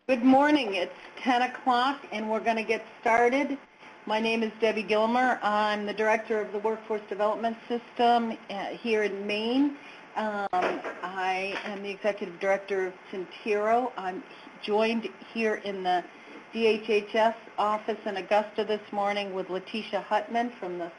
Good morning. It's 10 o'clock and we're going to get started. My name is Debbie Gilmer. I'm the Director of the Workforce Development System here in Maine. I am the Executive Director of Cintiro. I'm joined here in the DHHS office in Augusta this morning with Letitia Hutman from the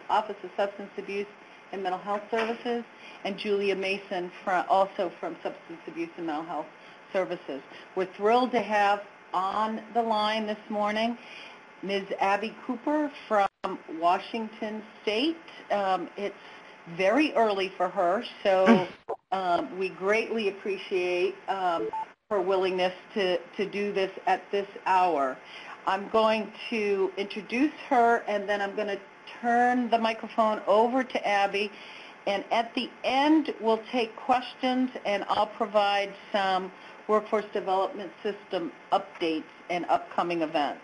Office of Substance Abuse and Mental Health Services and Julia Mason also from Substance Abuse and Mental Health Services. We're thrilled to have on the line this morning Ms. Abby Cooper from Washington State. It's very early for her, so we greatly appreciate her willingness to do this at this hour. I'm going to introduce her, and then I'm going to turn the microphone over to Abby. And at the end, we'll take questions, and I'll provide some Workforce Development System updates and upcoming events.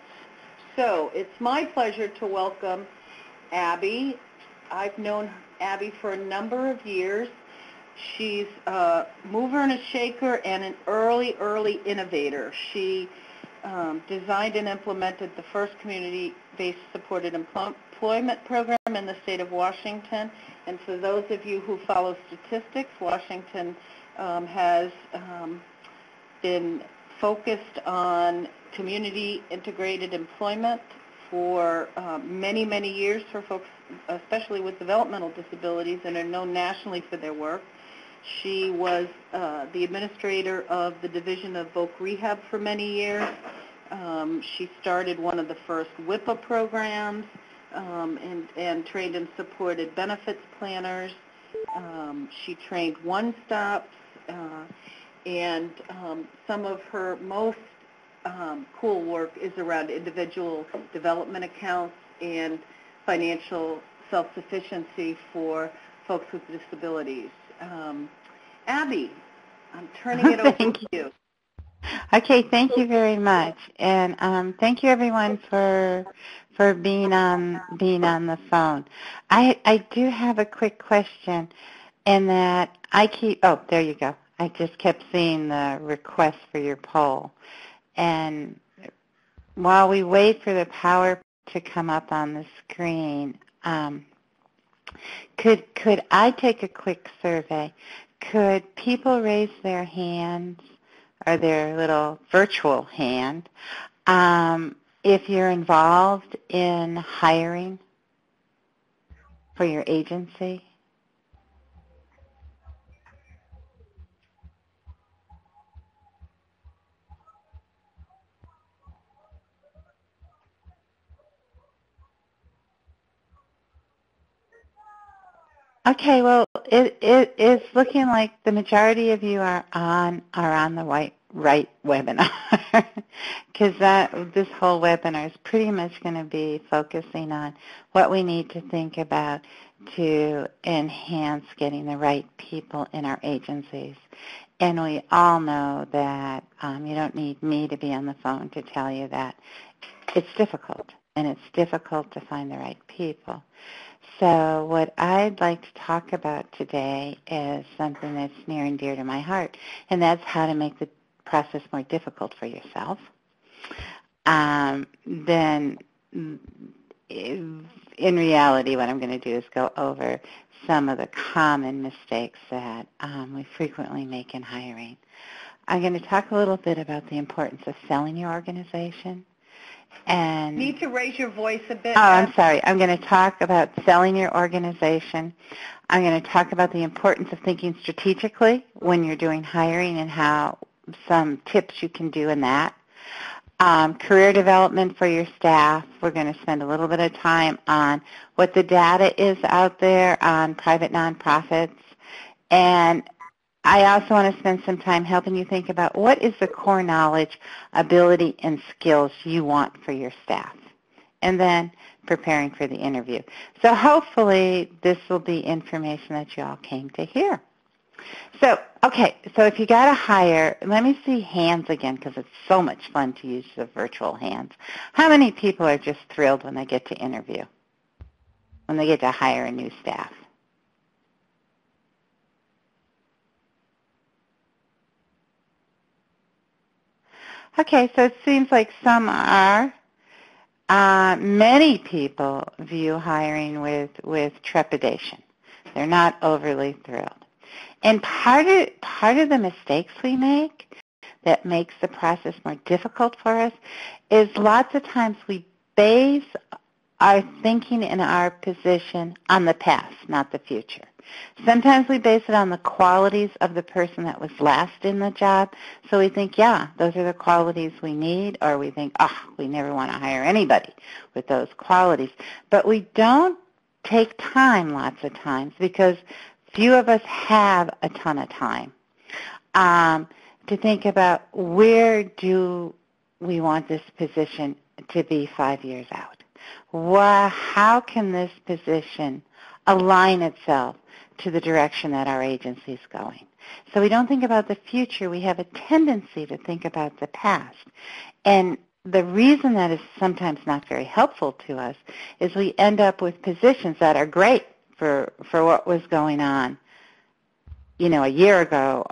So it's my pleasure to welcome Abby. I've known Abby for a number of years. She's a mover and a shaker and an early innovator. She designed and implemented the first community-based supported employment program in the state of Washington. And for those of you who follow statistics, Washington has been focused on community integrated employment for many, many years for folks, especially with developmental disabilities, and are known nationally for their work. She was the administrator of the Division of Voc Rehab for many years. She started one of the first WIPA programs and trained and supported benefits planners. She trained one-stops. And some of her most cool work is around individual development accounts and financial self-sufficiency for folks with disabilities. Abby, I'm turning it over to you. Okay, thank you very much, and thank you everyone for being on the phone. I do have a quick question, and that there you go. I just kept seeing the request for your poll. And while we wait for the power to come up on the screen, could I take a quick survey? Could people raise their hands or their little virtual hand if you're involved in hiring for your agency? Okay, well, it is looking like the majority of you are on the right webinar, because this whole webinar is pretty much going to be focusing on what we need to think about to enhance getting the right people in our agencies. And we all know that you don't need me to be on the phone to tell you that it's difficult, and it's difficult to find the right people. So what I'd like to talk about today is something that's near and dear to my heart, and that's how to make the process more difficult for yourself. Then in reality, what I'm going to do is go over some of the common mistakes that we frequently make in hiring. I'm going to talk a little bit about the importance of selling your organization. And you need to raise your voice a bit. Oh, I'm sorry. I'm going to talk about selling your organization. I'm going to talk about the importance of thinking strategically when you're doing hiring and how some tips you can do in that. Career development for your staff. We're going to spend a little bit of time on what the data is out there on private nonprofits. And I also want to spend some time helping you think about what is the core knowledge, ability, and skills you want for your staff, and then preparing for the interview. So hopefully this will be information that you all came to hear. So if you got to hire, let me see hands again, because it's so much fun to use the virtual hands. How many people are just thrilled when they get to interview, when they get to hire a new staff? Okay, so it seems like some are. Many people view hiring with trepidation. They're not overly thrilled. And part of the mistakes we make that makes the process more difficult for us is lots of times we base our thinking in our position on the past, not the future. Sometimes we base it on the qualities of the person that was last in the job. So we think, yeah, those are the qualities we need, or we think, we never want to hire anybody with those qualities. But we don't take time lots of times because few of us have a ton of time to think about where do we want this position to be 5 years out. How can this position align itself to the direction that our agency is going? So we don't think about the future. We have a tendency to think about the past. And the reason that is sometimes not very helpful to us is we end up with positions that are great for what was going on, a year ago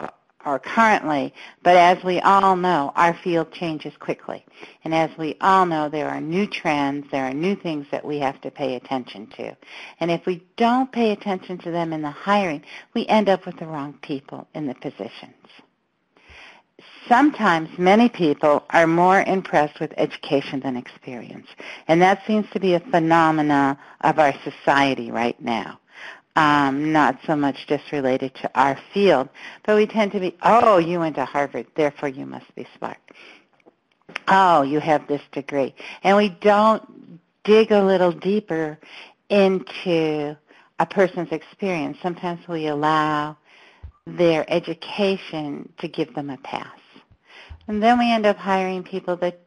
or currently, but as we all know, our field changes quickly. And as we all know, there are new trends, there are new things that we have to pay attention to. And if we don't pay attention to them in the hiring, we end up with the wrong people in the positions. Sometimes many people are more impressed with education than experience, and that seems to be a phenomena of our society right now. Not so much just related to our field, but we tend to be, you went to Harvard, therefore you must be smart. Oh, you have this degree. And we don't dig a little deeper into a person's experience. Sometimes we allow their education to give them a pass. And then we end up hiring people that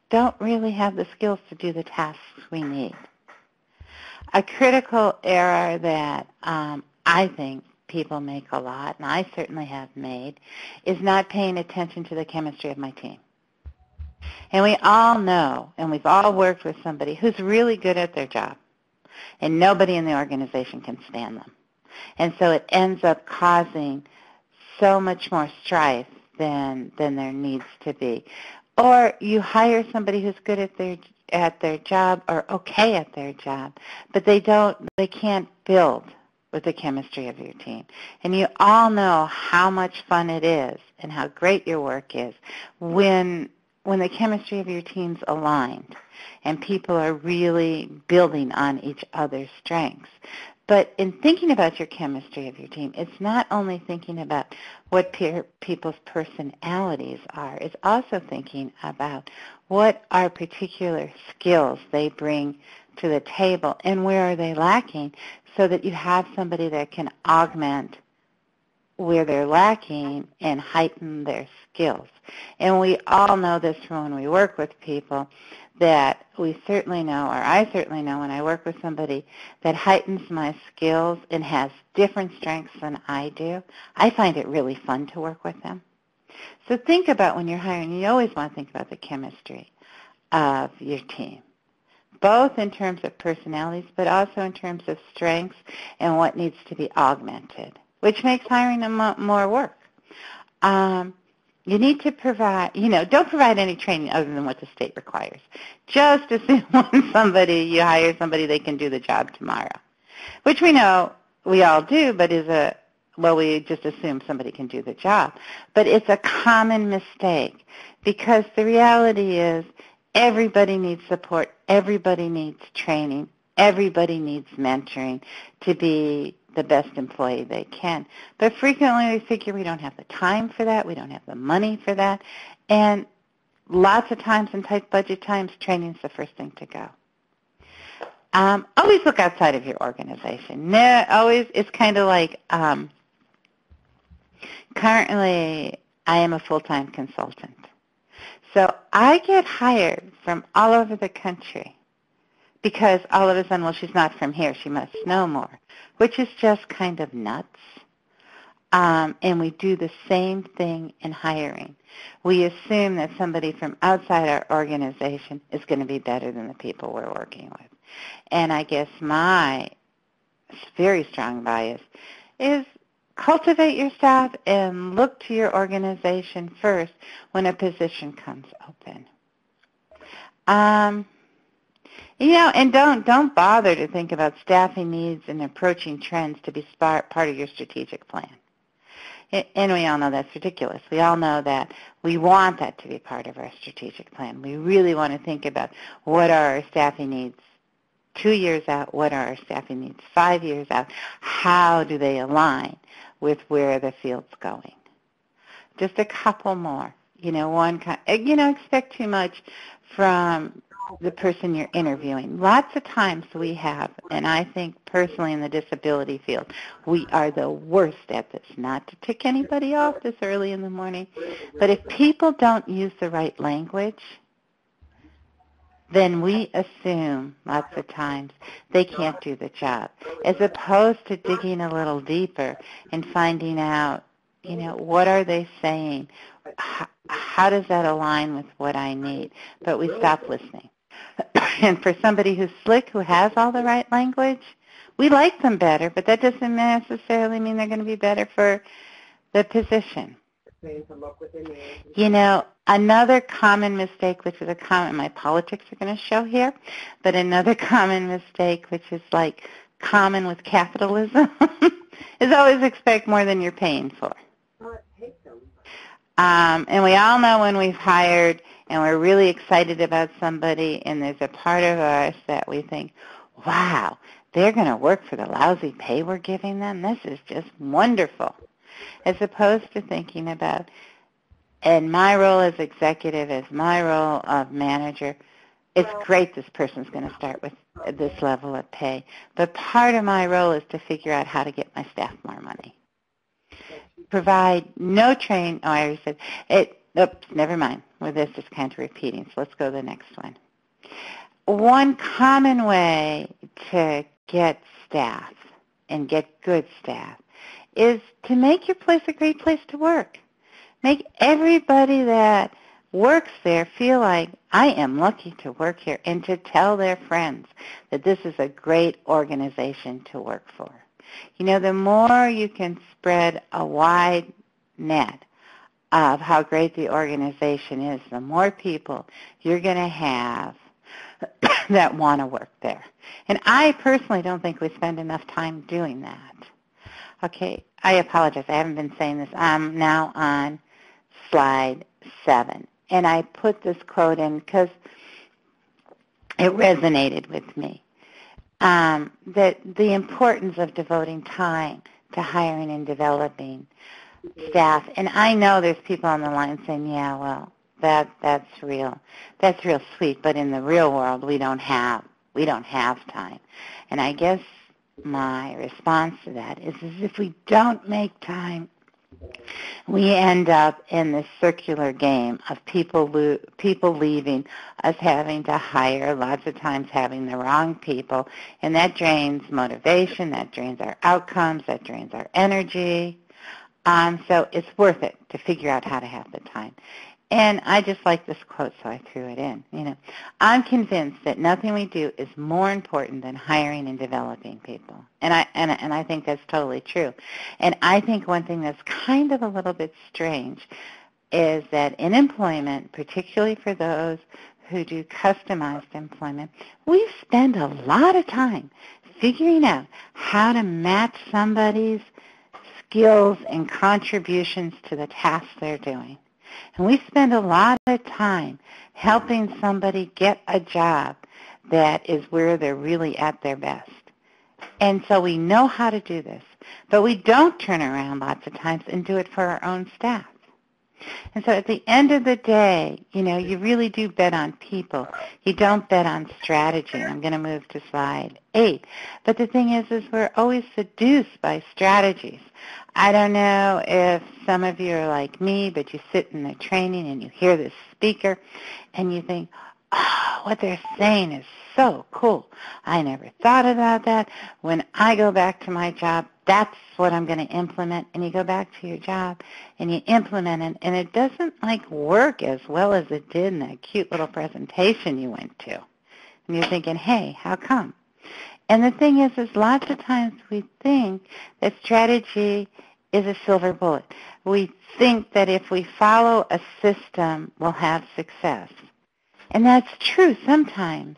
don't really have the skills to do the tasks we need. A critical error that I think people make a lot, and I certainly have made, is not paying attention to the chemistry of my team. And we all know, and we've all worked with somebody who's really good at their job, and nobody in the organization can stand them. And so it ends up causing so much more strife than there needs to be. Or you hire somebody who's good at their job or okay at their job, but they can't build with the chemistry of your team. And you all know how much fun it is and how great your work is when the chemistry of your team's aligned and people are really building on each other's strengths. But in thinking about your chemistry of your team, it's not only thinking about what people's personalities are, it's also thinking about what are particular skills they bring to the table and where are they lacking so that you have somebody that can augment where they're lacking and heighten their skills. And we all know this from when we work with people, that we certainly know, or I certainly know when I work with somebody that heightens my skills and has different strengths than I do, I find it really fun to work with them. So think about when you're hiring, you always want to think about the chemistry of your team, both in terms of personalities, but also in terms of strengths and what needs to be augmented, which makes hiring more work. You need to provide, don't provide any training other than what the state requires. Just assume when you hire somebody, they can do the job tomorrow, which we know we all do, but we just assume somebody can do the job. But it's a common mistake because the reality is everybody needs support, everybody needs training, everybody needs mentoring to be the best employee they can. But frequently we figure we don't have the time for that, we don't have the money for that, and lots of times in tight budget times, training's the first thing to go. Always look outside of your organization. It's kind of like, currently I am a full-time consultant. So I get hired from all over the country because all of a sudden, she's not from here, she must know more, which is just kind of nuts. And we do the same thing in hiring. We assume that somebody from outside our organization is going to be better than the people we're working with. And I guess my very strong bias is cultivate your staff and look to your organization first when a position comes open. And don't bother to think about staffing needs and approaching trends to be part of your strategic plan. And we all know that's ridiculous. We all know that we want that to be part of our strategic plan. We really want to think about what are our staffing needs 2 years out, what are our staffing needs 5 years out, how do they align with where the field's going. Just a couple more. Expect too much from the person you're interviewing. Lots of times we have, and I think personally in the disability field, we are the worst at this. Not to tick anybody off this early in the morning, but if people don't use the right language, then we assume lots of times they can't do the job, as opposed to digging a little deeper and finding out, what are they saying? How does that align with what I need? But we stop listening. And for somebody who's slick, who has all the right language, we like them better, but that doesn't necessarily mean they're going to be better for the position. Another common mistake, which is a common, my politics are going to show here, but another common mistake, which is like common with capitalism, is always expect more than you're paying for. And we all know when we've hired and we're really excited about somebody and there's a part of us that we think, wow, they're going to work for the lousy pay we're giving them? This is just wonderful. As opposed to thinking about, in my role as executive, as my role of manager, it's great this person's going to start with this level of pay. But part of my role is to figure out how to get my staff more money. Provide no train. Oh, I already said it. Oops, never mind. Well, this is kind of repeating, so let's go to the next one. One common way to get staff and get good staff is to make your place a great place to work. Make everybody that works there feel like, I am lucky to work here, and to tell their friends that this is a great organization to work for. The more you can spread a wide net of how great the organization is, the more people you're going to have that want to work there. And I personally don't think we spend enough time doing that. Okay, I apologize. I haven't been saying this. I'm now on slide 7. And I put this quote in because it resonated with me. That the importance of devoting time to hiring and developing staff. And I know there's people on the line saying, yeah, well, that's real sweet, but in the real world we don't have time. And I guess my response to that is if we don't make time, we end up in this circular game of people leaving, us having to hire, lots of times having the wrong people, and that drains motivation, that drains our outcomes, that drains our energy. So it's worth it to figure out how to have the time. And I just like this quote, so I threw it in. I'm convinced that nothing we do is more important than hiring and developing people. And I think that's totally true. And I think one thing that's kind of a little bit strange is that in employment, particularly for those who do customized employment, we spend a lot of time figuring out how to match somebody's skills and contributions to the tasks they're doing. And we spend a lot of time helping somebody get a job that is where they're really at their best. And so we know how to do this, but we don't turn around lots of times and do it for our own staff. And so at the end of the day, you really do bet on people. You don't bet on strategy. I'm going to move to slide 8. But the thing is we're always seduced by strategies. I don't know if some of you are like me, but you sit in the training and you hear this speaker and you think, oh, what they're saying is so cool. I never thought about that. When I go back to my job, that's what I'm going to implement. And you go back to your job and you implement it, and it doesn't work as well as it did in that cute little presentation you went to. And you're thinking, hey, how come? And the thing is lots of times we think that strategy is a silver bullet. We think that if we follow a system, we'll have success. And that's true sometimes.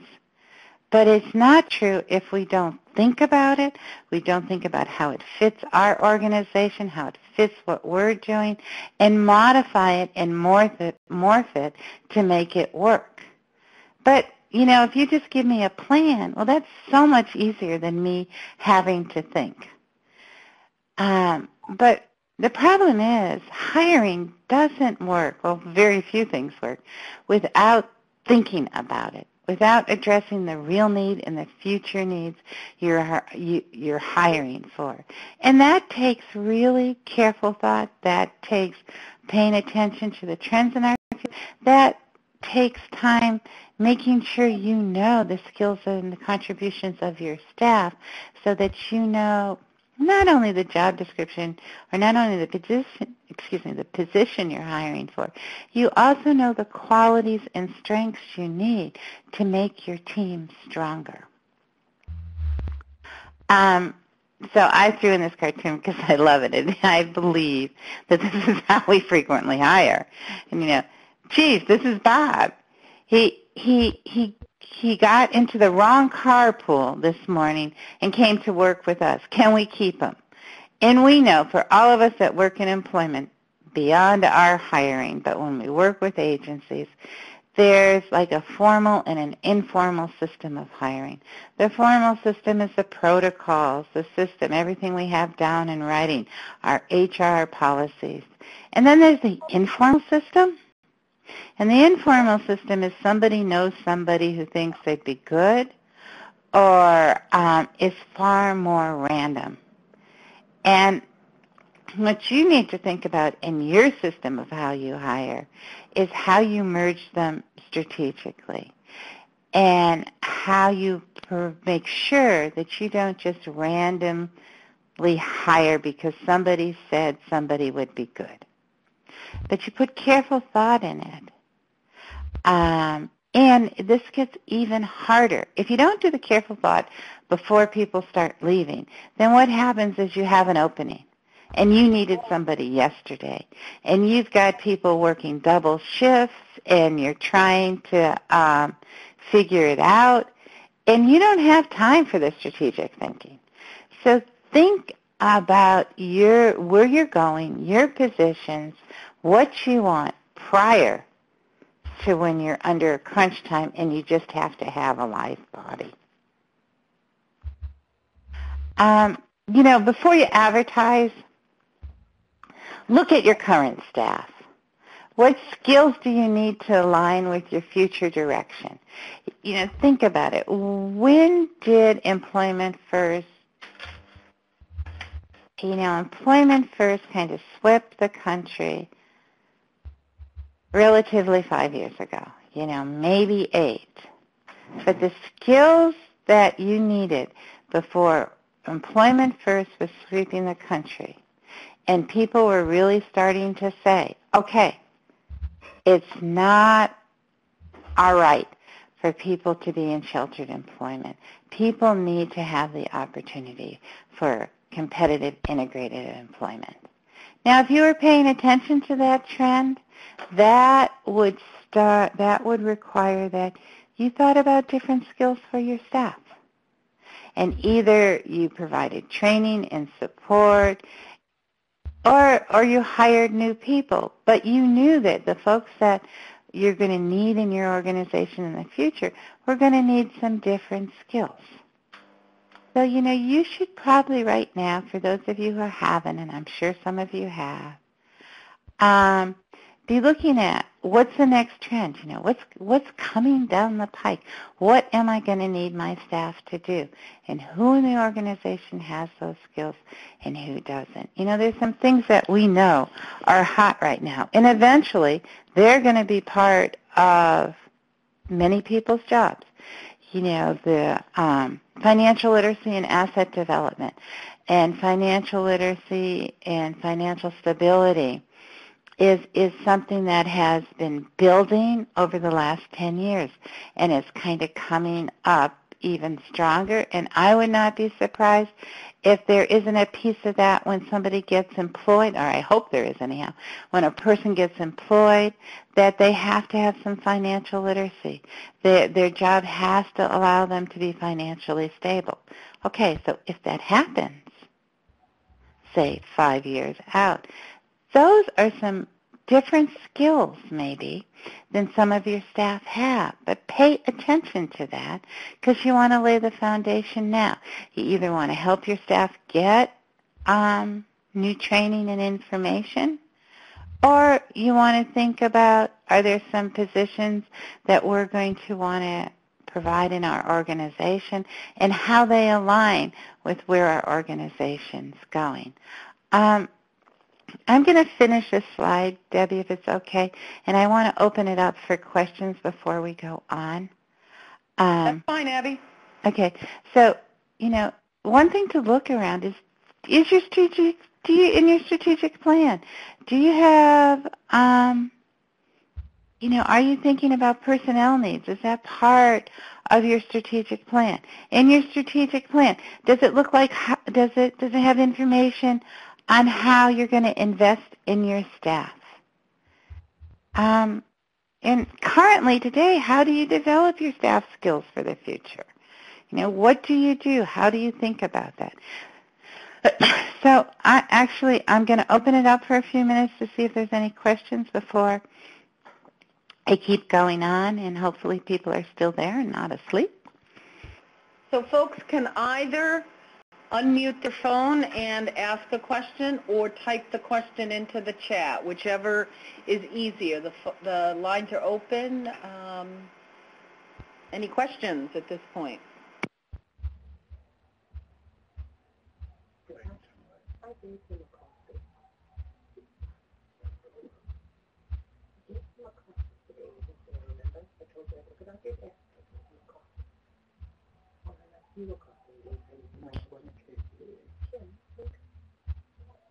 But it's not true if we don't think about it. We don't think about how it fits our organization, how it fits what we're doing, and modify it and morph it to make it work. But, if you just give me a plan, well, that's so much easier than me having to think. But the problem is hiring doesn't work, well, very few things work, without thinking about it, without addressing the real need and the future needs you're hiring for. And that takes really careful thought. That takes paying attention to the trends in our future. That takes time making sure you know the skills and the contributions of your staff so that you know not only the job description or not only the position you're hiring for, you also know the qualities and strengths you need to make your team stronger. So I threw in this cartoon because I love it, and I believe that this is how we frequently hire. And Chief, this is Bob. He got into the wrong carpool this morning and came to work with us. Can we keep him? And we know for all of us that work in employment, beyond our hiring, but when we work with agencies, there's like a formal and an informal system of hiring. The formal system is the protocols, the system, everything we have down in writing, our HR policies. And then there's the informal system. And the informal system is somebody knows somebody who thinks they'd be good or is far more random. And what you need to think about in your system of how you hire is how you merge them strategically and how you make sure that you don't just randomly hire because somebody said somebody would be good. But you put careful thought in it. And this gets even harder. If you don't do the careful thought before people start leaving, then what happens is you have an opening, and you needed somebody yesterday, and you've got people working double shifts, and you're trying to figure it out, and you don't have time for the strategic thinking. So think about where you're going, your positions, what you want prior to when you're under crunch time and you just have to have a live body. Before you advertise, look at your current staff. What skills do you need to align with your future direction? Think about it. When did Employment First kind of swept the country? Relatively 5 years ago, maybe 8. But the skills that you needed before Employment First was sweeping the country, and people were really starting to say, okay, it's not all right for people to be in sheltered employment. People need to have the opportunity for competitive integrated employment. Now, if you were paying attention to that trend, that would require that you thought about different skills for your staff. And either you provided training and support or you hired new people, but you knew that the folks that you're going to need in your organization in the future were going to need some different skills. So, you should probably right now, for those of you who haven't, and I'm sure some of you have, be looking at what's the next trend, what's coming down the pike. What am I going to need my staff to do? And who in the organization has those skills and who doesn't? There's some things that we know are hot right now. And eventually, they're going to be part of many people's jobs. The financial literacy and asset development and financial literacy and financial stability is something that has been building over the last 10 years and is kind of coming up even stronger, and I would not be surprised if there isn't a piece of that when somebody gets employed, or I hope there is anyhow, when a person gets employed, that they have to have some financial literacy. Their job has to allow them to be financially stable. Okay, so if that happens, say 5 years out, those are some different skills maybe than some of your staff have. But pay attention to that because you want to lay the foundation now. You either want to help your staff get new training and information, or you want to think about, are there some positions that we're going to want to provide in our organization and how they align with where our organization's going. I'm going to finish this slide, Debbie, if it's okay, and I want to open it up for questions before we go on. That's fine, Abby. Okay, so, one thing to look around is your strategic, in your strategic plan, do you have, are you thinking about personnel needs? Is that part of your strategic plan? In your strategic plan, does it look like, does it have information on how you're going to invest in your staff? And currently today, how do you develop your staff skills for the future? What do you do? How do you think about that? So I'm going to open it up for a few minutes to see if there's any questions before I keep going on, and hopefully people are still there and not asleep. So folks can either unmute their phone and ask a question or type the question into the chat, whichever is easier. The lines are open. Any questions at this point?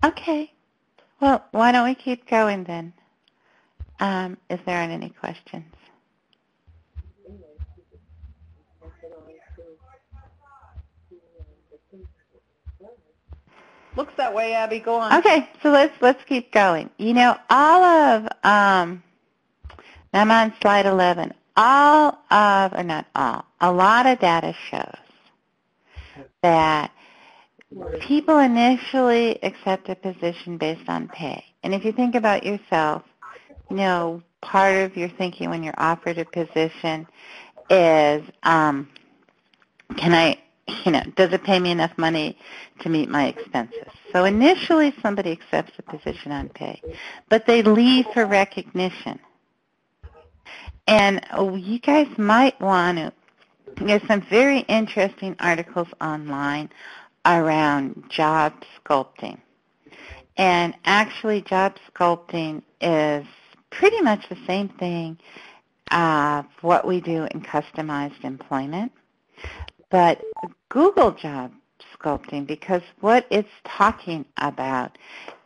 Okay. Well, why don't we keep going then, if there aren't any questions? Looks that way, Abby. Go on. Okay, so let's keep going. All of, I'm on slide 11. A lot of data shows that people initially accept a position based on pay. And if you think about yourself, part of your thinking when you're offered a position is, does it pay me enough money to meet my expenses? So initially somebody accepts a position on pay, but they leave for recognition. And you guys might want to, there's some very interesting articles online around job sculpting. And actually job sculpting is pretty much the same thing what we do in customized employment. But Google job sculpting, because what it's talking about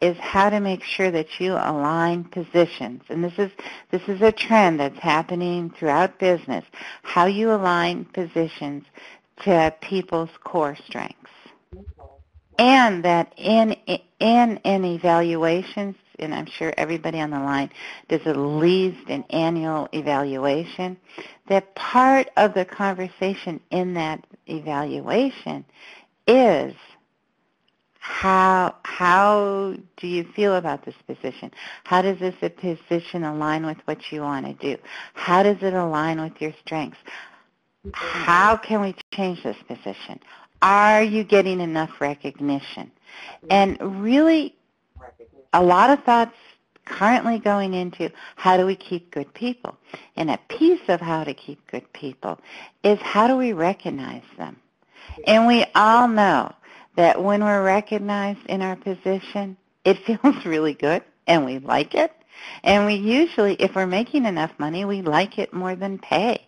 is how to make sure that you align positions. And this is a trend that's happening throughout business, how you align positions to people's core strengths. And that in evaluations, and I'm sure everybody on the line does at least an annual evaluation, that part of the conversation in that evaluation is how do you feel about this position? How does this position align with what you want to do? How does it align with your strengths? How can we change this position? Are you getting enough recognition? And really, a lot of thoughts currently going into how do we keep good people. And a piece of how to keep good people is how do we recognize them. And we all know that when we're recognized in our position, it feels really good and we like it. And we usually, if we're making enough money, we like it more than pay.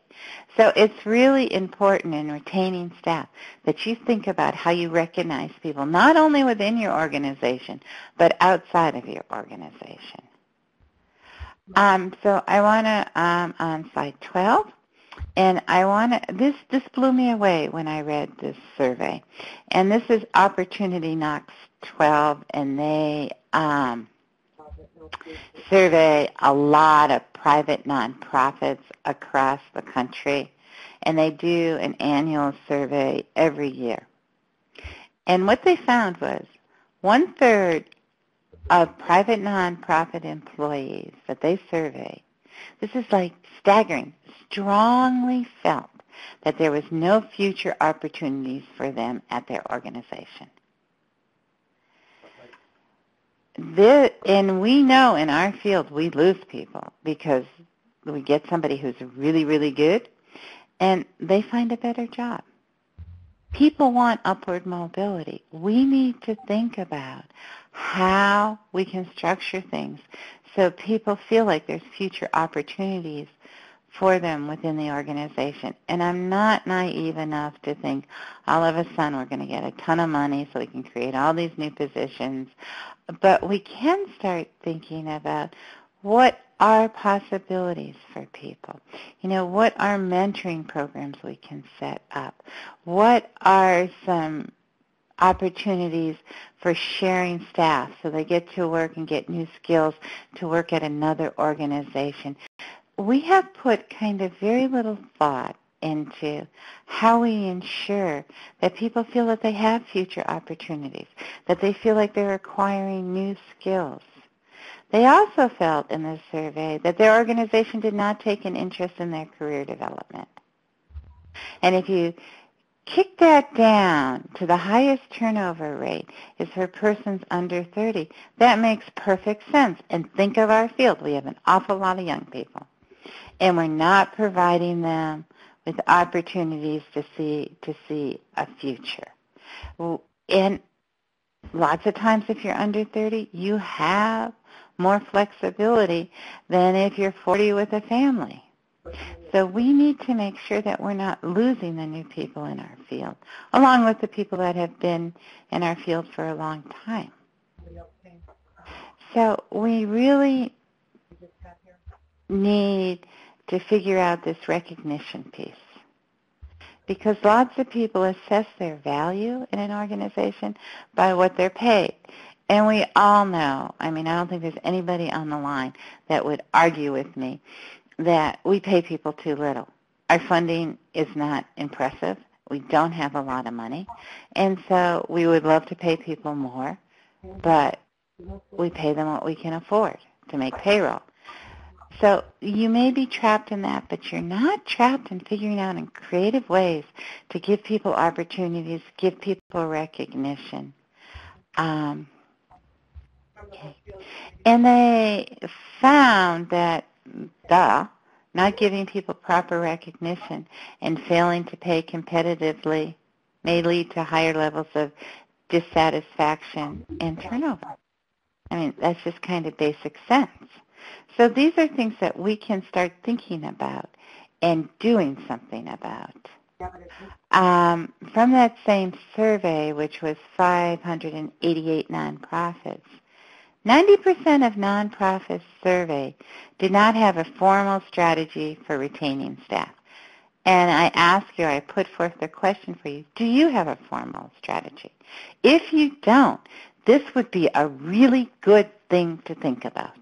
So it's really important in retaining staff that you think about how you recognize people, not only within your organization, but outside of your organization. So I want to, on slide 12, And this blew me away when I read this survey. And this is Opportunity Knox 12, and they survey a lot of private nonprofits across the country. And they do an annual survey every year. And what they found was 1/3 of private nonprofit employees that they surveyed, this is like staggering, strongly felt that there was no future opportunities for them at their organization. And we know in our field we lose people because we get somebody who's really, really good and they find a better job. People want upward mobility. We need to think about how we can structure things so people feel like there's future opportunities for them within the organization. And I'm not naive enough to think all of a sudden we're going to get a ton of money so we can create all these new positions. But we can start thinking about what are possibilities for people. What are mentoring programs we can set up? What are some opportunities for sharing staff so they get to work and get new skills to work at another organization? We have put kind of very little thought into how we ensure that people feel that they have future opportunities, that they feel like they're acquiring new skills. They also felt in this survey that their organization did not take an interest in their career development. And if you kick that down to the highest turnover rate is for persons under 30, that makes perfect sense. And think of our field. We have an awful lot of young people. And we're not providing them with opportunities to see a future. And lots of times if you're under 30, you have more flexibility than if you're 40 with a family. So we need to make sure that we're not losing the new people in our field, along with the people that have been in our field for a long time. So we really need to figure out this recognition piece, because lots of people assess their value in an organization by what they're paid. And we all know, I don't think there's anybody on the line that would argue with me that we pay people too little. Our funding is not impressive. We don't have a lot of money. And so we would love to pay people more, but we pay them what we can afford to make payroll. So you may be trapped in that, but you're not trapped in figuring out in creative ways to give people opportunities, give people recognition. And they found that, not giving people proper recognition and failing to pay competitively may lead to higher levels of dissatisfaction and turnover. That's just kind of basic sense. So these are things that we can start thinking about and doing something about. From that same survey, which was 588 nonprofits, 90% of nonprofits surveyed did not have a formal strategy for retaining staff. And I put forth the question for you, do you have a formal strategy? If you don't, this would be a really good thing to think about.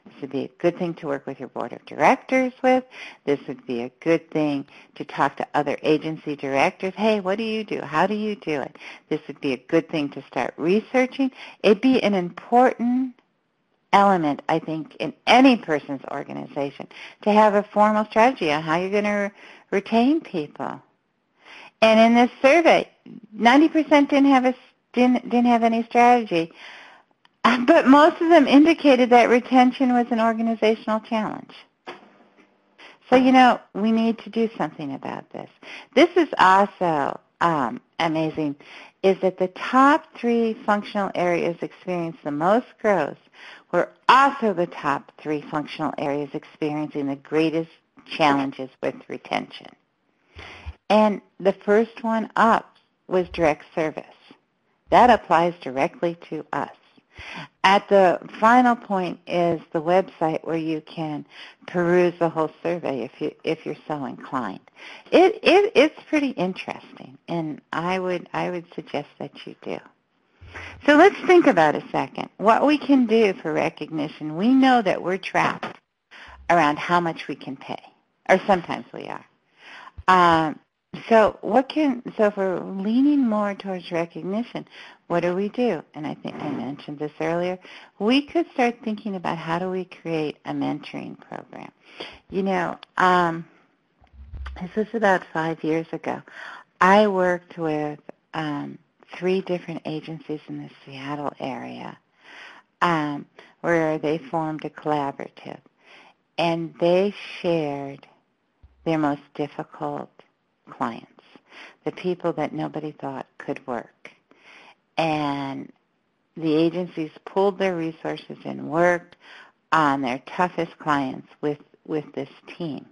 This would be a good thing to work with your board of directors with. This would be a good thing to talk to other agency directors. Hey, what do you do? How do you do it? This would be a good thing to start researching. It'd be an important element, I think, in any person's organization to have a formal strategy on how you're going to retain people. And in this survey, 90% didn't have any strategy. But most of them indicated that retention was an organizational challenge. So, we need to do something about this. This is also amazing, is that the top 3 functional areas experienced the most growth were also the top 3 functional areas experiencing the greatest challenges with retention. And the first one up was direct service. That applies directly to us. At the final point is the website where you can peruse the whole survey if you're so inclined. It's pretty interesting, and I would suggest that you do. So let's think about a second. What we can do for recognition. We know that we're trapped around how much we can pay, or sometimes we are. So if we're leaning more towards recognition, what do we do? And I think I mentioned this earlier. We could start thinking about how do we create a mentoring program. This was about 5 years ago. I worked with 3 different agencies in the Seattle area where they formed a collaborative, and they shared their most difficult clients, the people that nobody thought could work. And the agencies pulled their resources and worked on their toughest clients with this team.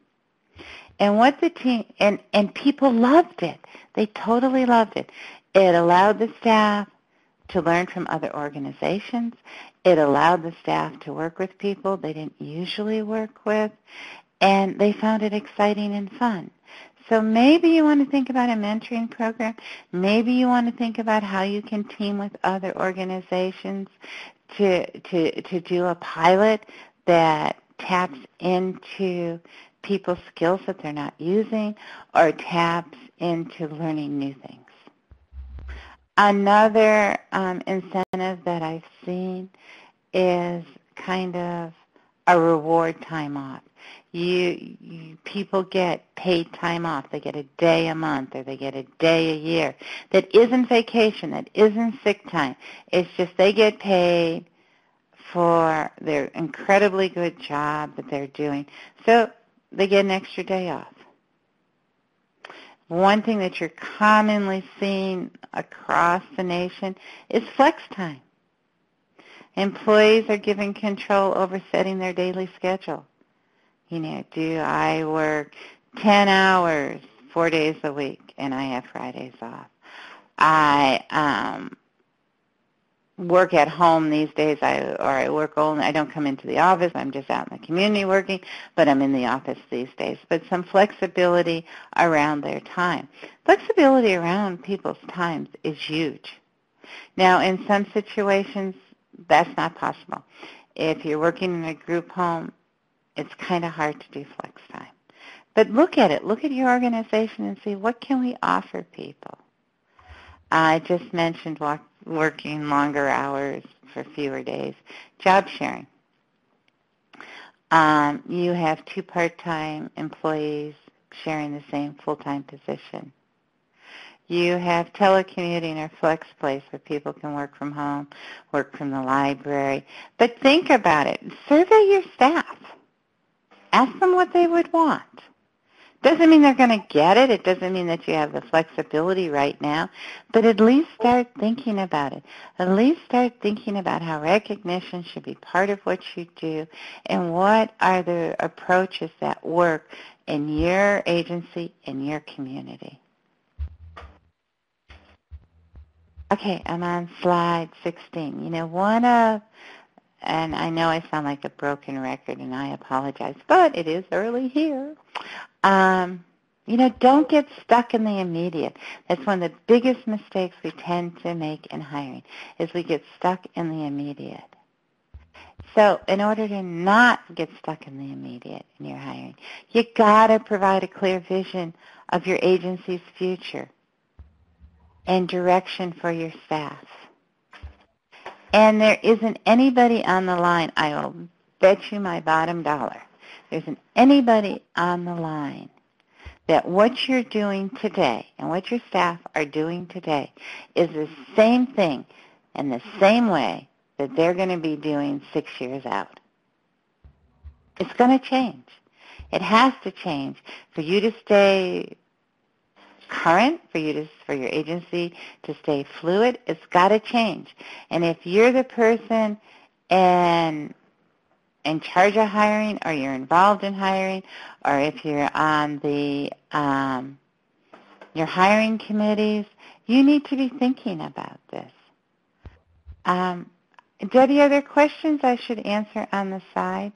And what the team, and people loved it. They totally loved it. It allowed the staff to learn from other organizations. It allowed the staff to work with people they didn't usually work with, and they found it exciting and fun. So maybe you want to think about a mentoring program. Maybe you want to think about how you can team with other organizations to do a pilot that taps into people's skills that they're not using or taps into learning new things. Another incentive that I've seen is kind of a reward time off. People get paid time off. They get a day a month or they get a day a year. That isn't vacation. That isn't sick time. It's just they get paid for their incredibly good job that they're doing. So they get an extra day off. One thing that you're commonly seeing across the nation is flex time. Employees are given control over setting their daily schedule. Do I work 10 hours, 4 days a week, and I have Fridays off? I work at home these days, I work only, I don't come into the office, I'm just out in the community working, but I'm in the office these days. But some flexibility around their time. Flexibility around people's times is huge. Now, in some situations, that's not possible. If you're working in a group home, it's kind of hard to do flex time. But look at it. Look at your organization and see what can we offer people. I just mentioned working longer hours for fewer days. Job sharing. You have 2 part-time employees sharing the same full-time position. You have telecommuting or flex place where people can work from home, work from the library. But think about it. Survey your staff. Ask them what they would want. Doesn't mean they're going to get it. It doesn't mean that you have the flexibility right now. But at least start thinking about it. At least start thinking about how recognition should be part of what you do and what are the approaches that work in your agency, in your community. Okay, I'm on slide 16. And I know I sound like a broken record, and I apologize, but it is early here. Don't get stuck in the immediate. That's one of the biggest mistakes we tend to make in hiring, is we get stuck in the immediate. So in order to not get stuck in the immediate in your hiring, you got to provide a clear vision of your agency's future and direction for your staff. And there isn't anybody on the line, I will bet you my bottom dollar, there isn't anybody on the line that what you're doing today and what your staff are doing today is the same thing in the same way that they're going to be doing 6 years out. It's going to change. It has to change for you to stay current, for your agency to stay fluid. It's got to change. And if you're the person in charge of hiring, or you're involved in hiring, or if you're on the your hiring committees, you need to be thinking about this. Debbie, are there questions I should answer on the side?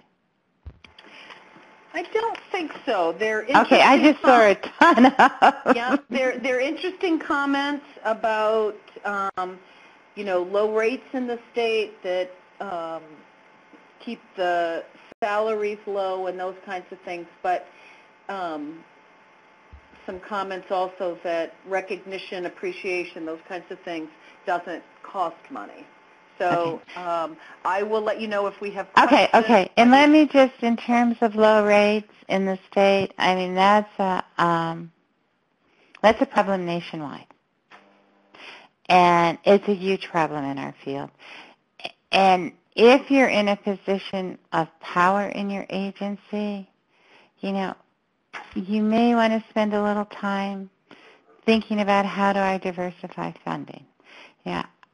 I don't think so. They're Okay, I just saw a ton of. Yeah, they're interesting comments about low rates in the state that keep the salaries low and those kinds of things. But some comments also that recognition, appreciation, those kinds of things doesn't cost money. So Okay. I will let you know if we have questions. Okay. And let me just, in terms of low rates in the state, I mean, that's a problem nationwide. And it's a huge problem in our field. And if you're in a position of power in your agency, you may want to spend a little time thinking about how do I diversify funding.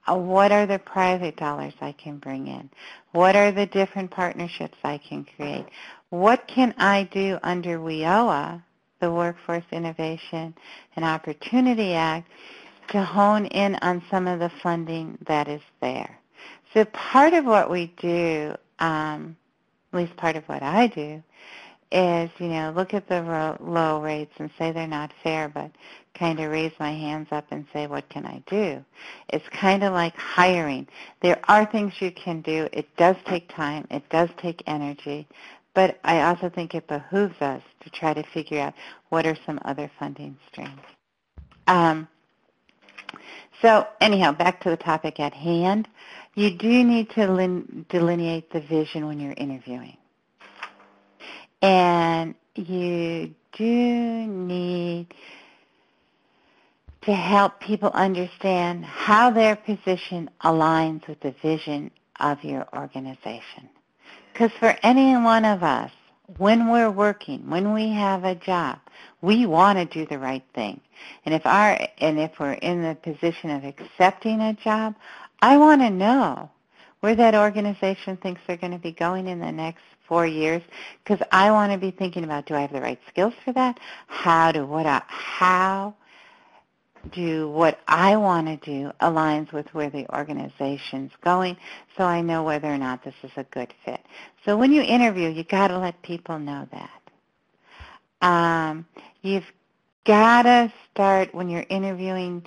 What are the private dollars I can bring in? What are the different partnerships I can create? What can I do under WIOA, the Workforce Innovation and Opportunity Act, to hone in on some of the funding that is there? So part of what we do, at least part of what I do, is, look at the low rates and say they're not fair, but kind of raise my hands up and say, what can I do? It's kind of like hiring. There are things you can do. It does take time. It does take energy. But I also think it behooves us to try to figure out what are some other funding streams. So anyhow, back to the topic at hand. You do need to delineate the vision when you're interviewing. And you do need to help people understand how their position aligns with the vision of your organization. Because for any one of us, when we're working, when we have a job, we want to do the right thing. And if we're in the position of accepting a job, I want to know where that organization thinks they're going to be going in the next 4 years, because I want to be thinking about, do I have the right skills for that? How do what I want to do aligns with where the organization's going, so I know whether or not this is a good fit. So when you interview, you got to let people know that. You've got to start when you're interviewing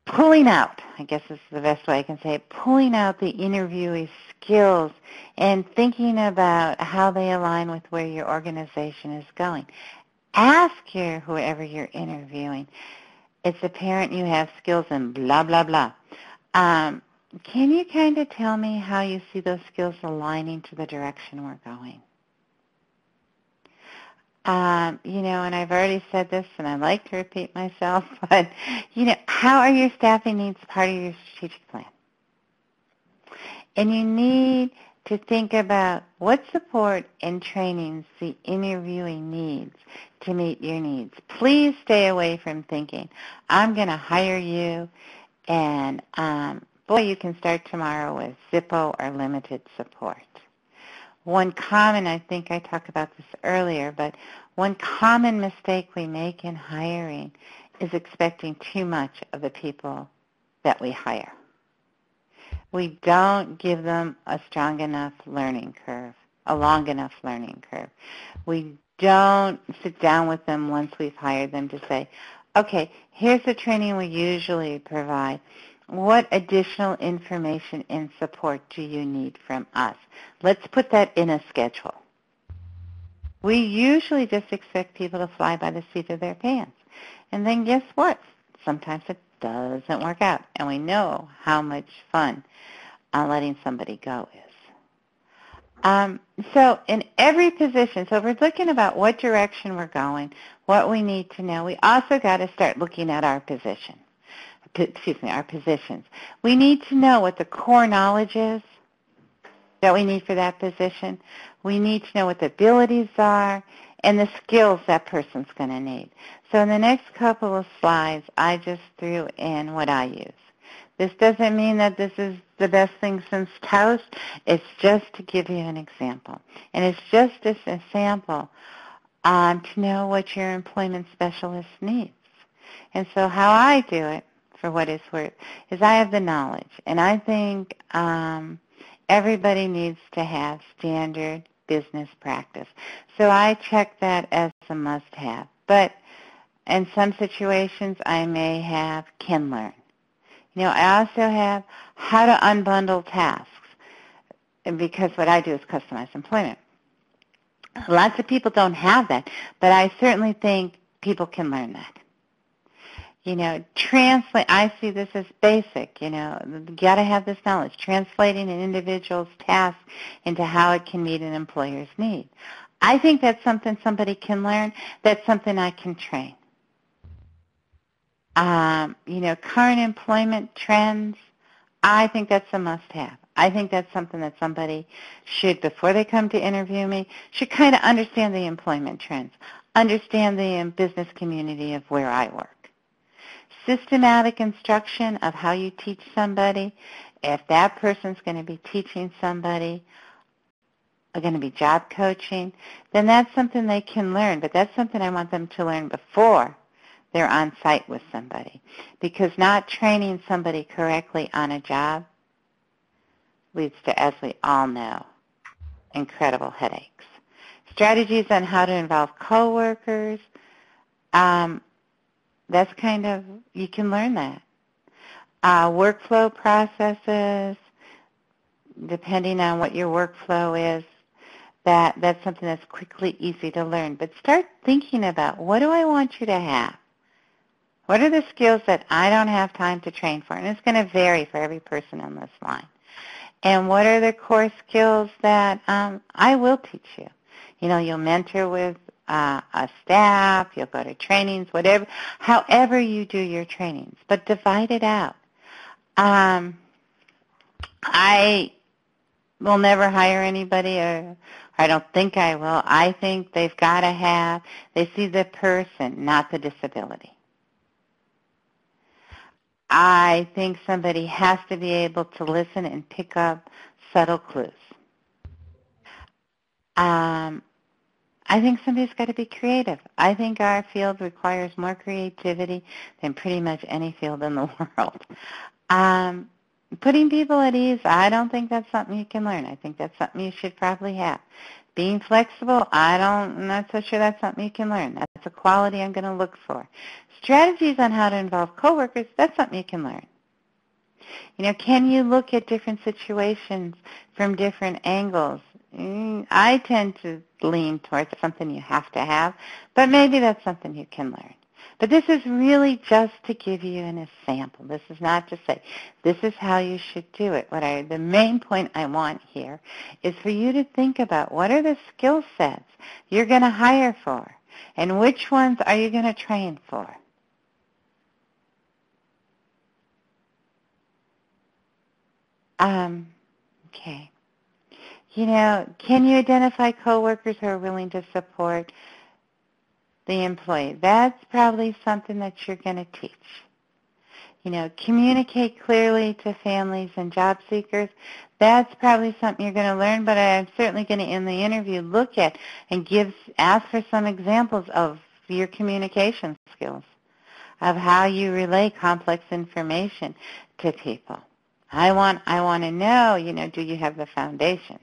pulling out, I guess this is the best way I can say it, pulling out the interviewee's skills and thinking about how they align with where your organization is going. Ask whoever you're interviewing, it's apparent you have skills in blah, blah, blah. Can you kind of tell me how you see those skills aligning to the direction we're going? And I've already said this, and I like to repeat myself, but, how are your staffing needs part of your strategic plan? And you need to think about what support and trainings the interviewee needs to meet your needs. Please stay away from thinking, I'm going to hire you, and, boy, you can start tomorrow with Zippo or limited support. One common, I think I talked about this earlier, but one common mistake we make in hiring is expecting too much of the people that we hire. We don't give them a strong enough learning curve, a long enough learning curve. We don't sit down with them once we've hired them to say, okay, here's the training we usually provide. What additional information and support do you need from us? Let's put that in a schedule. We usually just expect people to fly by the seat of their pants. And then guess what? Sometimes it doesn't work out. And we know how much fun letting somebody go is. So in every position, so we're looking about what direction we're going, what we need to know. We also got to start looking at our position. Our positions. We need to know what the core knowledge is that we need for that position. We need to know what the abilities are and the skills that person's going to need. So in the next couple of slides, I just threw in what I use. This doesn't mean that this is the best thing since toast. It's just to give you an example. And it's just this example to know what your employment specialist needs. And so how I do it, for what it's worth, is I have the knowledge. And I think everybody needs to have standard business practice. So I check that as a must-have. But in some situations, I may have can learn. I also have how to unbundle tasks, because what I do is customized employment. Lots of people don't have that, but I certainly think people can learn that. Translate, I see this as basic, you got to have this knowledge, translating an individual's task into how it can meet an employer's need. I think that's something somebody can learn. That's something I can train. Current employment trends, I think that's a must-have. I think that's something that somebody should, before they come to interview me, should kind of understand the employment trends, understand the business community of where I work. Systematic instruction of how you teach somebody, if that person's going to be teaching somebody, are going to be job coaching, then that's something they can learn, but that's something I want them to learn before they're on site with somebody, because not training somebody correctly on a job leads to, as we all know, incredible headaches. Strategies on how to involve coworkers, that's kind of, you can learn that. Workflow processes, depending on what your workflow is, that's something that's quickly easy to learn. But start thinking about, what do I want you to have? What are the skills that I don't have time to train for? And it's going to vary for every person on this line. And what are the core skills that I will teach you? You'll mentor with a staff, you'll go to trainings, whatever, however you do your trainings, but divide it out. I will never hire anybody, or I don't think I will. I think they've got to they see the person, not the disability. I think somebody has to be able to listen and pick up subtle clues. I think somebody's got to be creative. I think our field requires more creativity than pretty much any field in the world. Putting people at ease, I don't think that's something you can learn. I think that's something you should probably have. Being flexible, I'm not so sure that's something you can learn. That's a quality I'm going to look for. Strategies on how to involve coworkers, that's something you can learn. Can you look at different situations from different angles? I tend to lean towards something you have to have, but maybe that's something you can learn. But this is really just to give you an example. This is not to say this is how you should do it. The main point I want here is for you to think about, what are the skill sets you're going to hire for, and which ones are you going to train for? Okay. Can you identify coworkers who are willing to support the employee? That's probably something that you're going to teach. Communicate clearly to families and job seekers. That's probably something you're going to learn, but I'm certainly going to, in the interview, look at and ask for some examples of your communication skills, of how you relay complex information to people. I want to know, do you have the foundations?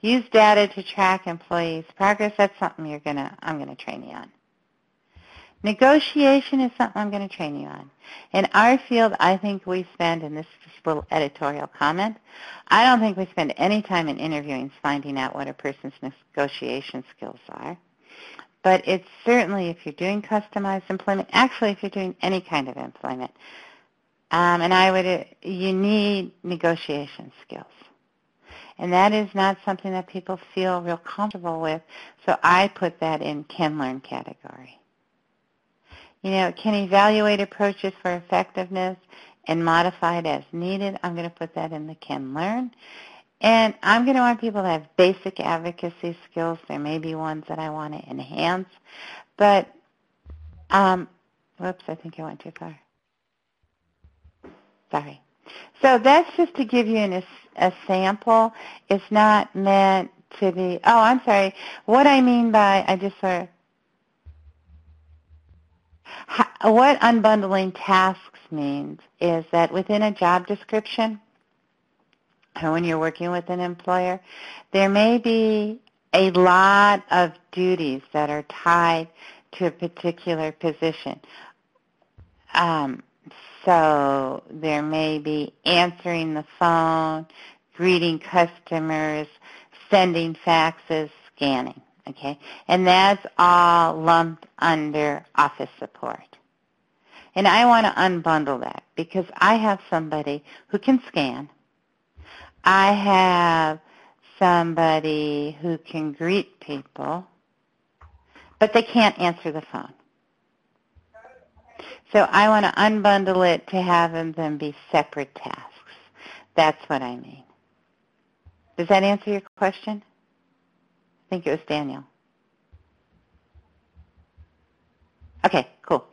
Use data to track employees' progress. That's something I'm going to train you on. Negotiation is something I'm going to train you on. In our field, I think we spend, and this is just a little editorial comment, I don't think we spend any time in interviewing finding out what a person's negotiation skills are. But it's certainly, if you're doing customized employment, actually if you're doing any kind of employment, you need negotiation skills. And that is not something that people feel real comfortable with, so I put that in can learn category. Can evaluate approaches for effectiveness and modify it as needed. I'm going to put that in the can learn. And I'm going to want people to have basic advocacy skills. There may be ones that I want to enhance. But, whoops, I think I went too far. Sorry. So that's just to give you a sample. It's not meant to be, I'm sorry. What I mean by, what unbundling tasks means is that within a job description, or when you're working with an employer, there may be a lot of duties that are tied to a particular position. So there may be answering the phone, greeting customers, sending faxes, scanning, okay? And that's all lumped under office support. And I want to unbundle that because I have somebody who can scan. I have somebody who can greet people, but they can't answer the phone. So I want to unbundle it to have them be separate tasks. That's what I mean. Does that answer your question? I think it was Daniel. Okay, cool.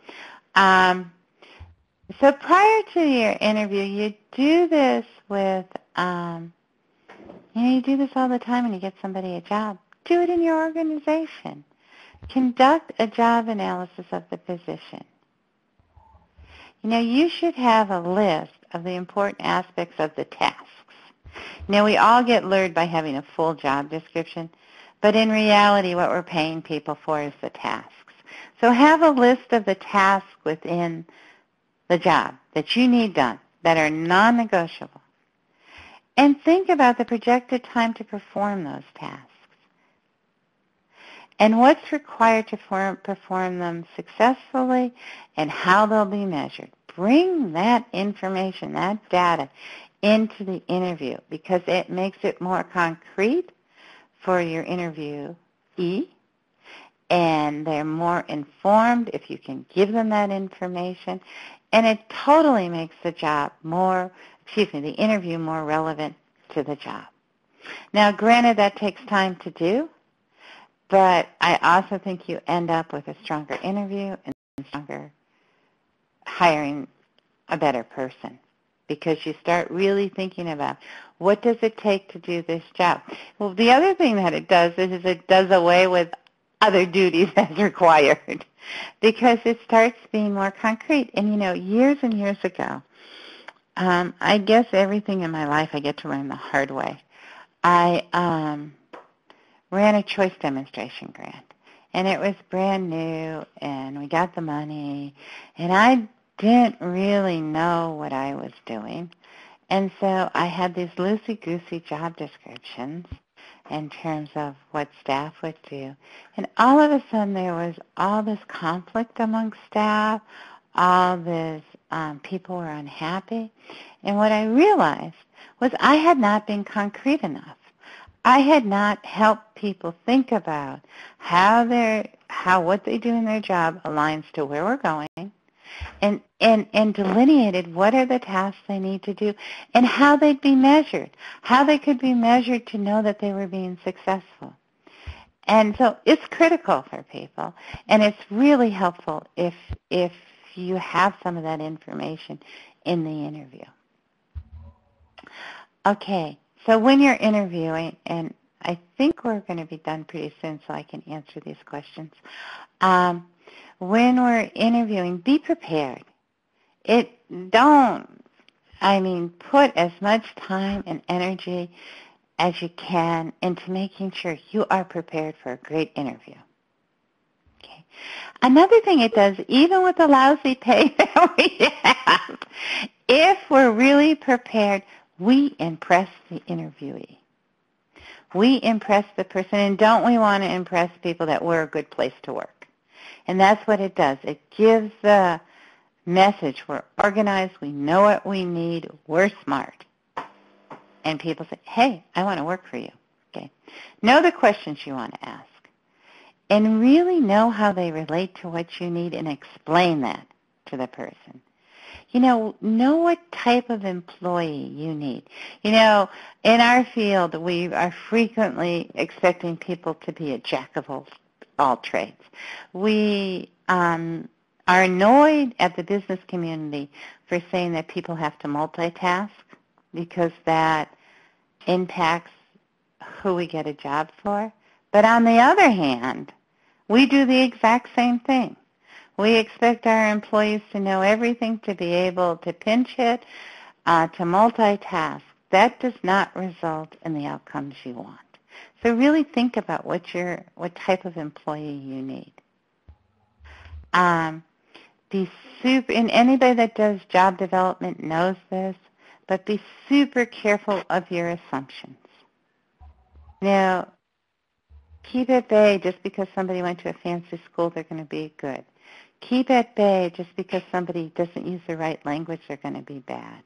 So prior to your interview, you do this with, you do this all the time when you get somebody a job. Do it in your organization. Conduct a job analysis of the position. You should have a list of the important aspects of the tasks. We all get lured by having a full job description, but in reality, what we're paying people for is the tasks. So have a list of the tasks within the job that you need done that are non-negotiable. And think about the projected time to perform those tasks and what's required to perform them successfully and how they'll be measured. Bring that information, that data, into the interview because it makes it more concrete for your interviewee, and they're more informed if you can give them that information, and it totally makes the interview more relevant to the job. Now, granted, that takes time to do, but I also think you end up with a stronger interview and stronger hiring a better person because you start really thinking about what does it take to do this job. Well, the other thing that it does is it does away with other duties as required because it starts being more concrete. And, years and years ago, I guess everything in my life I get to learn the hard way. I ran a choice demonstration grant, and it was brand new, and we got the money, and I didn't really know what I was doing. And so I had these loosey-goosey job descriptions in terms of what staff would do. And all of a sudden there was all this conflict among staff, all this people were unhappy. And what I realized was I had not been concrete enough. I had not helped people think about how what they do in their job aligns to where we're going, and delineated what are the tasks they need to do and how they'd be measured, how they could be measured to know that they were being successful. And so it's critical for people, and it's really helpful if you have some of that information in the interview. Okay, so when you're interviewing, and I think we're going to be done pretty soon so I can answer these questions. When we're interviewing, be prepared. Put as much time and energy as you can into making sure you are prepared for a great interview. Okay. Another thing it does, even with the lousy pay that we have, if we're really prepared, we impress the interviewee. We impress the person, and don't we want to impress people that we're a good place to work? And that's what it does. It gives the message, we're organized, we know what we need, we're smart. And people say, hey, I want to work for you. Okay. Know the questions you want to ask. And really know how they relate to what you need and explain that to the person. Know what type of employee you need. In our field, we are frequently expecting people to be a jack of all trades. We are annoyed at the business community for saying that people have to multitask because that impacts who we get a job for. But on the other hand, we do the exact same thing. We expect our employees to know everything, to be able to pinch hit, to multitask. That does not result in the outcomes you want. So really think about what type of employee you need. And anybody that does job development knows this, but be super careful of your assumptions. Now, keep at bay just because somebody went to a fancy school, they're going to be good. Keep at bay just because somebody doesn't use the right language, they're going to be bad.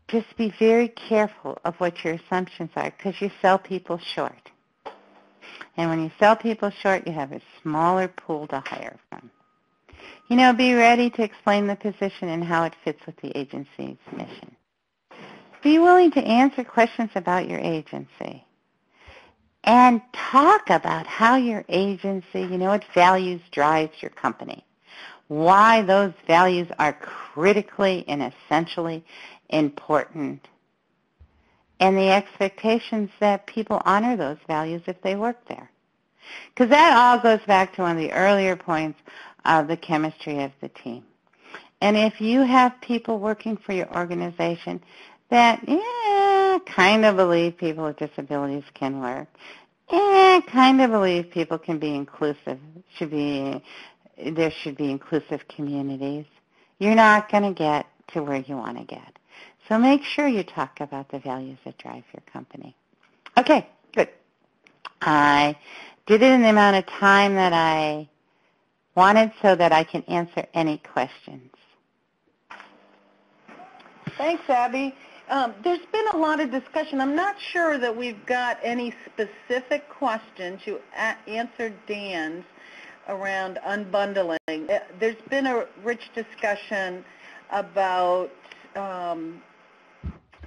Just be very careful of what your assumptions are because you sell people short. And when you sell people short, you have a smaller pool to hire from. Be ready to explain the position and how it fits with the agency's mission. Be willing to answer questions about your agency. And talk about how your agency, what values drives your company. Why those values are critically and essentially important. And the expectations that people honor those values if they work there. Because that all goes back to one of the earlier points of the chemistry of the team. And if you have people working for your organization that kind of believe people with disabilities can work, kind of believe people can be inclusive, there should be inclusive communities, you're not going to get to where you want to get. So make sure you talk about the values that drive your company. Okay, good. I did it in the amount of time that I wanted so that I can answer any questions. Thanks, Abby. There's been a lot of discussion. I'm not sure that we've got any specific questions. You answered Dan's around unbundling. There's been a rich discussion about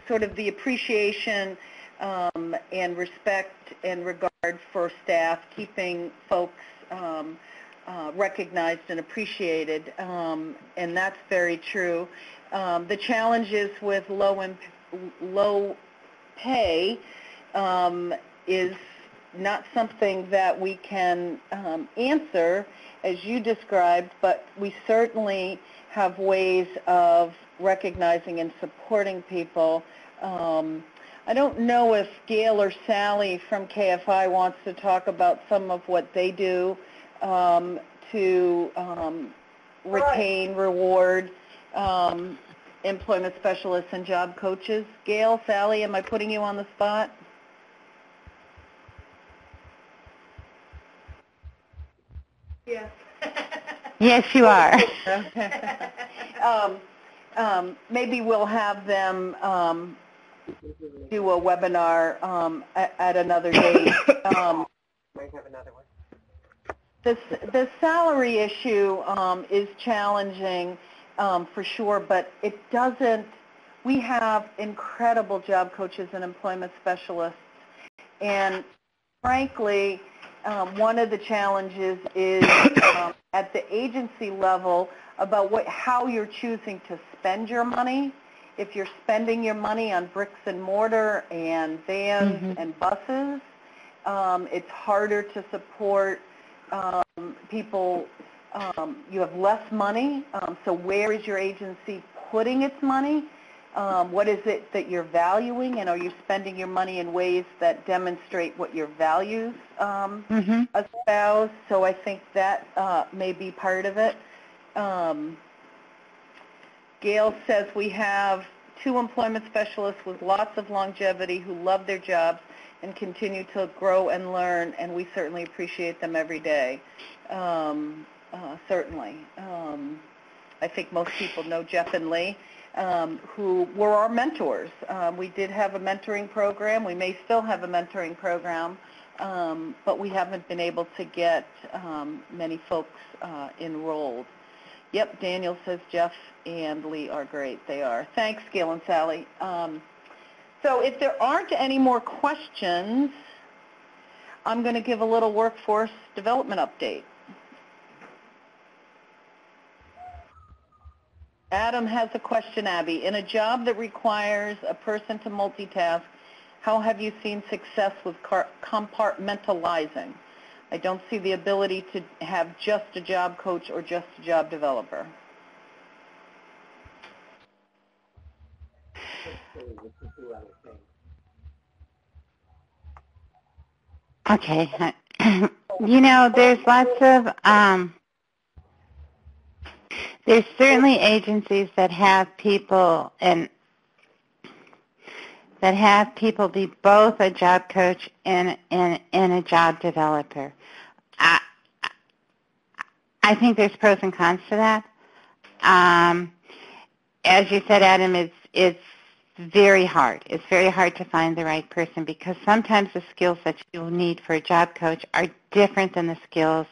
sort of the appreciation and respect and regard for staff, keeping folks recognized and appreciated, and that's very true. The challenges with low pay is not something that we can answer as you described, but we certainly have ways of recognizing and supporting people. I don't know if Gail or Sally from KFI wants to talk about some of what they do to retain, reward employment specialists and job coaches. Gail, Sally, am I putting you on the spot? Yes. Yes, you are. Maybe we'll have them do a webinar at another date. Might have another one. The salary issue is challenging for sure, but it doesn't. We have incredible job coaches and employment specialists, and frankly, one of the challenges is at the agency level about how you're choosing to spend your money. If you're spending your money on bricks and mortar and vans and buses, it's harder to support people. You have less money, so where is your agency putting its money? What is it that you're valuing, and are you spending your money in ways that demonstrate what your values espouse? So I think that may be part of it. Gail says we have 2 employment specialists with lots of longevity who love their jobs and continue to grow and learn, and we certainly appreciate them every day. Certainly. I think most people know Jeff and Lee, who were our mentors. We did have a mentoring program. We may still have a mentoring program, but we haven't been able to get many folks enrolled. Yep, Daniel says Jeff and Lee are great. They are. Thanks, Gail and Sally. So if there aren't any more questions, I'm going to give a little workforce development update. Adam has a question, Abby. In a job that requires a person to multitask, how have you seen success with compartmentalizing? I don't see the ability to have just a job coach or just a job developer. Okay. You know, there's lots of, there's certainly agencies that have people that have people be both a job coach and a job developer. I think there's pros and cons to that. As you said, Adam, it's very hard. It's very hard to find the right person because sometimes the skills that you need for a job coach are different than the skills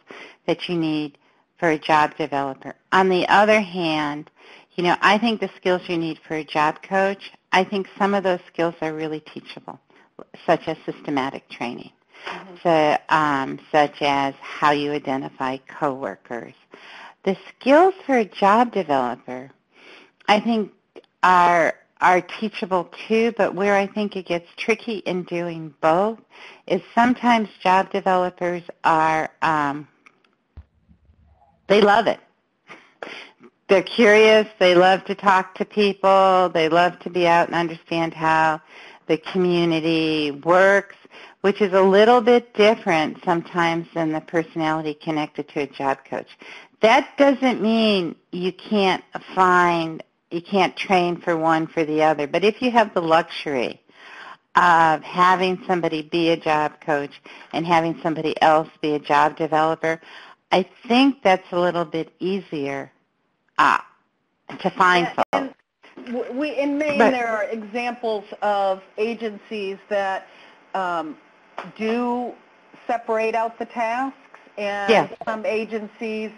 that you need for a job developer. On the other hand, you know, I think the skills you need for a job coach, I think some of those skills are really teachable, such as systematic training, such as how you identify coworkers. The skills for a job developer, I think, are teachable too, but where I think it gets tricky in doing both is sometimes job developers are, they love it. They're curious. They love to talk to people. They love to be out and understand how the community works, which is a little bit different sometimes than the personality connected to a job coach. That doesn't mean you can't train for one for the other. But if you have the luxury of having somebody be a job coach and having somebody else be a job developer, I think that's a little bit easier to find folks. In Maine, there are examples of agencies that do separate out the tasks, and some agencies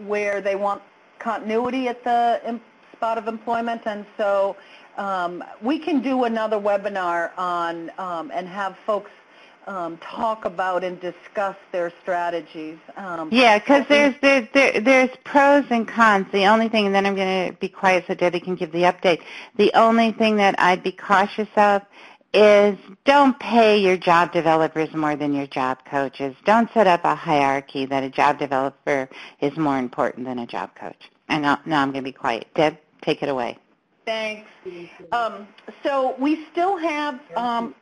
where they want continuity at the spot of employment, and so we can do another webinar on and have folks talk about and discuss their strategies. Yeah, because there's pros and cons. The only thing, and then I'm going to be quiet so Debbie can give the update. The only thing that I'd be cautious of is don't pay your job developers more than your job coaches. Don't set up a hierarchy that a job developer is more important than a job coach. And now I'm going to be quiet. Deb, take it away. Thanks. So we still have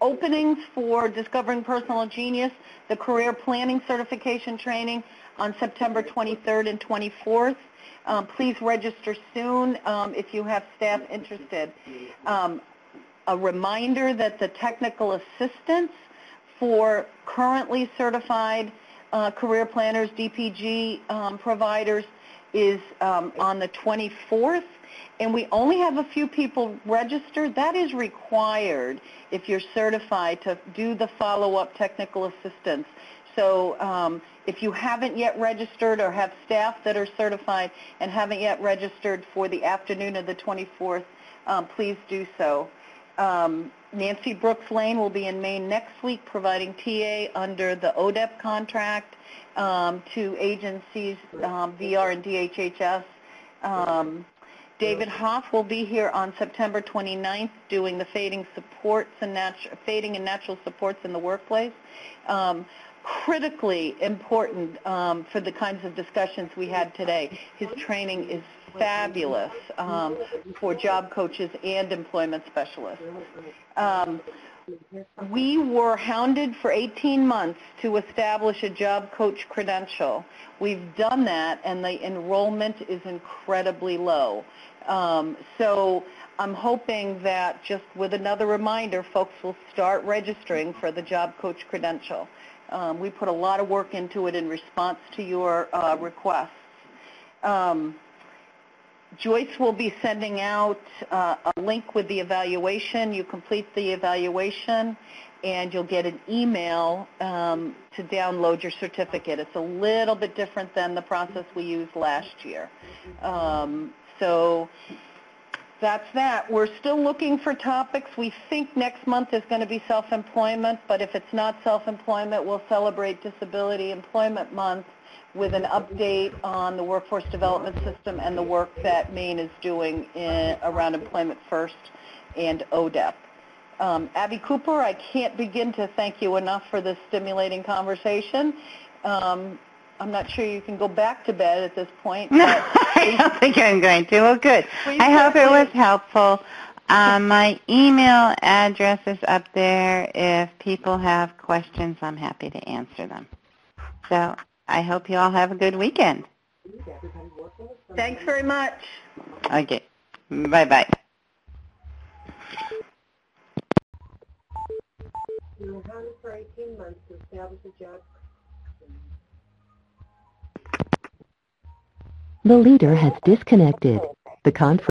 openings for Discovering Personal Genius, the Career Planning Certification Training on September 23rd and 24th. Please register soon if you have staff interested. A reminder that the technical assistance for currently certified career planners, DPG providers, is on the 24th. And we only have a few people registered. That is required if you're certified to do the follow-up technical assistance. So if you haven't yet registered or have staff that are certified and haven't yet registered for the afternoon of the 24th, please do so. Nancy Brooks Lane will be in Maine next week providing TA under the ODEP contract to agencies, VR and DHHS. David Hoff will be here on September 29th doing the fading and natural supports in the workplace. Critically important for the kinds of discussions we had today. His training is fabulous for job coaches and employment specialists. We were hounded for 18 months to establish a job coach credential. We've done that, and the enrollment is incredibly low. So I'm hoping that just with another reminder, folks will start registering for the job coach credential. We put a lot of work into it in response to your requests. Joyce will be sending out a link with the evaluation. You complete the evaluation, and you'll get an email to download your certificate. It's a little bit different than the process we used last year. So that's that. We're still looking for topics. We think next month is going to be self-employment, but if it's not self-employment, we'll celebrate Disability Employment Month with an update on the workforce development system and the work that Maine is doing around Employment First and ODEP. Abby Cooper, I can't begin to thank you enough for this stimulating conversation. I'm not sure you can go back to bed at this point. No, But I don't think I'm going to. Well, good. I hope it was helpful. My email address is up there. If people have questions, I'm happy to answer them. So I hope you all have a good weekend. Thanks very much. Okay. Bye-bye. You were hounded for 18 months to establish a job. The leader has disconnected. The conference